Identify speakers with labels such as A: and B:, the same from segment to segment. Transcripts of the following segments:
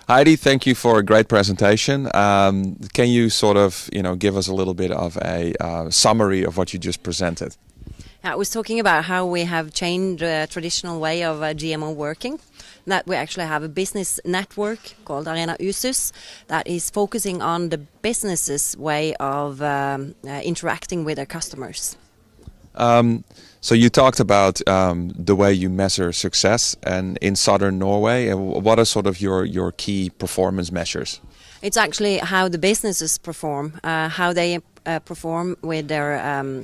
A: Heidi, thank you for a great presentation. Can you sort of, give us a little bit of a summary of what you just presented?
B: I was talking about how we have changed the traditional way of GMO working. That we actually have a business network called Arena USUS that is focusing on the business's way of interacting with their customers.
A: So you talked about the way you measure success and in southern Norway. What are sort of your key performance measures?
B: It's actually how the businesses perform, how they perform with their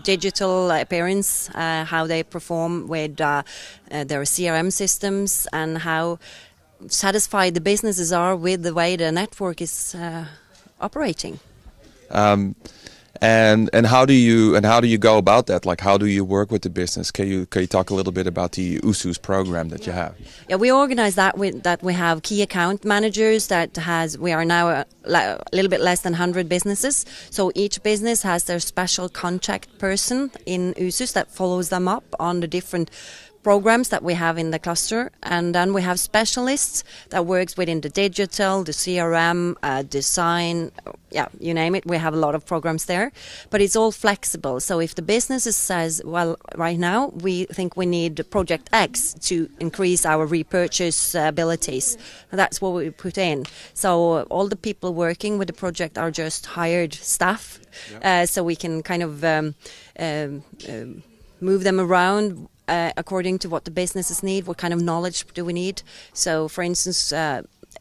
B: digital appearance, how they perform with their CRM systems, and how satisfied the businesses are with the way the network is operating.
A: And how do you go about that? Like, how do you work with the business? Can you talk a little bit about the USUS program that you have?
B: Yeah, we organize that with that. We have key account managers we are now a little bit less than 100 businesses. So each business has their special contact person in USUS that follows them up on the different programs that we have in the cluster, and then we have specialists that works within the digital, the CRM, design, you name it. We have a lot of programs there, but it's all flexible. So if the business says, well, right now we think we need project X to increase our repurchase abilities, that's what we put in. So all the people working with the project are just hired staff, so we can kind of move them around according to what the businesses need, what kind of knowledge do we need. So, for instance,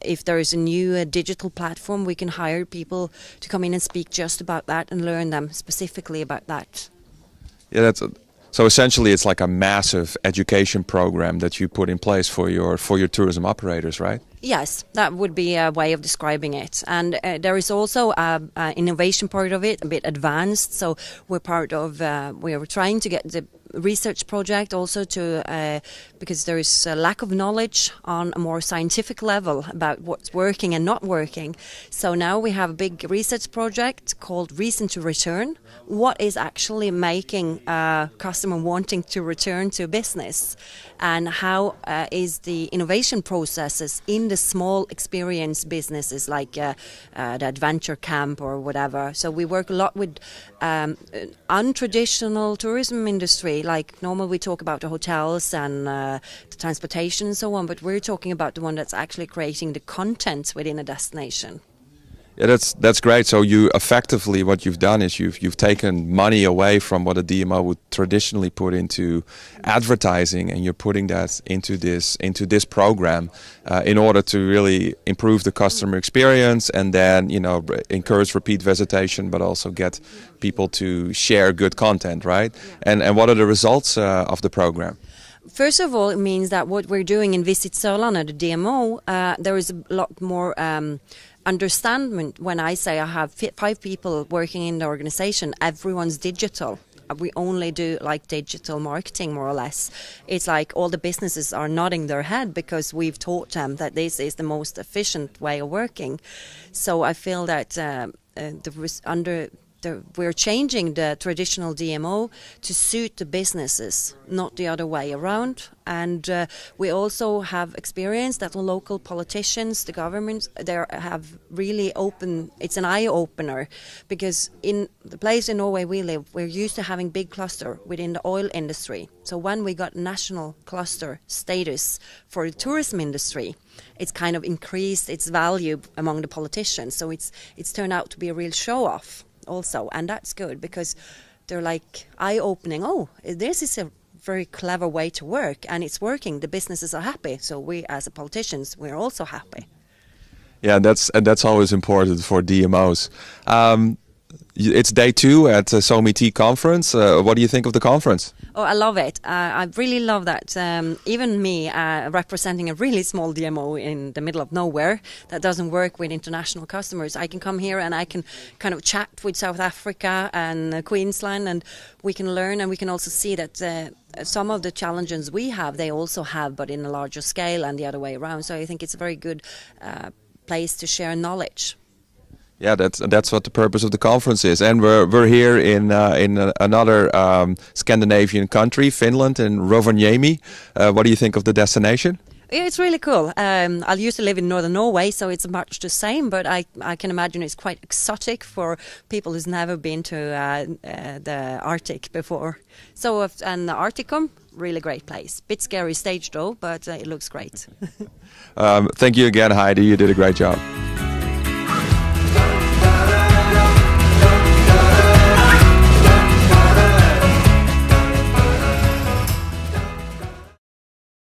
B: if there is a new digital platform, we can hire people to come in and speak just about that and learn them specifically about that.
A: Yeah, so essentially it's like a massive education program that you put in place for your tourism operators, right?
B: Yes, that would be a way of describing it. And there is also an innovation part of it, a bit advanced. So we're trying to get the research project also to because there is a lack of knowledge on a more scientific level about what's working and not working. So now we have a big research project called Reason to Return. What is actually making a customer wanting to return to business, and how is the innovation processes in the small experience businesses like the adventure camp or whatever. So we work a lot with untraditional tourism industry. Like normally we talk about the hotels and the transportation and so on, but we're talking about the one that's actually creating the content within a destination.
A: Yeah, that's great. So you effectively, what you've done is you've taken money away from what a DMO would traditionally put into advertising, and you're putting that into this program in order to really improve the customer experience, and then encourage repeat visitation, but also get people to share good content, right? And what are the results of the program?
B: First of all, it means that what we're doing in Visit Sørlandet, the DMO, there is a lot more understanding when I say I have 5 people working in the organization. Everyone's digital. We only do like digital marketing, more or less. It's like all the businesses are nodding their head because we've taught them that this is the most efficient way of working. So I feel that we're changing the traditional DMO to suit the businesses, not the other way around. And we also have experience that the local politicians, the governments, they have really it's an eye-opener, because in the place in Norway we live, we're used to having big cluster within the oil industry. So when we got national cluster status for the tourism industry, it's kind of increased its value among the politicians. So it's turned out to be a real show-off also, and that's good because they're like eye-opening. Oh, this is a very clever way to work, and it's working. The businesses are happy, so we as politicians, we're also happy.
A: Yeah, that's always important for DMOs. It's day 2 at the SoMeT conference. What do you think of the conference?
B: Oh, I love it. I really love that. Even me, representing a really small DMO in the middle of nowhere that doesn't work with international customers, I can come here and I can kind of chat with South Africa and Queensland, and we can learn, and we can also see that some of the challenges we have, they also have, but in a larger scale and the other way around. So I think it's a very good place to share knowledge.
A: Yeah, that's what the purpose of the conference is, and we're here in another Scandinavian country, Finland, in Rovaniemi. What do you think of the destination?
B: It's really cool. I used to live in northern Norway, so it's much the same, but I can imagine it's quite exotic for people who's never been to the Arctic before. So, and the Arcticum, really great place. Bit scary stage though, but it looks great.
A: Thank you again, Heidi. You did a great job.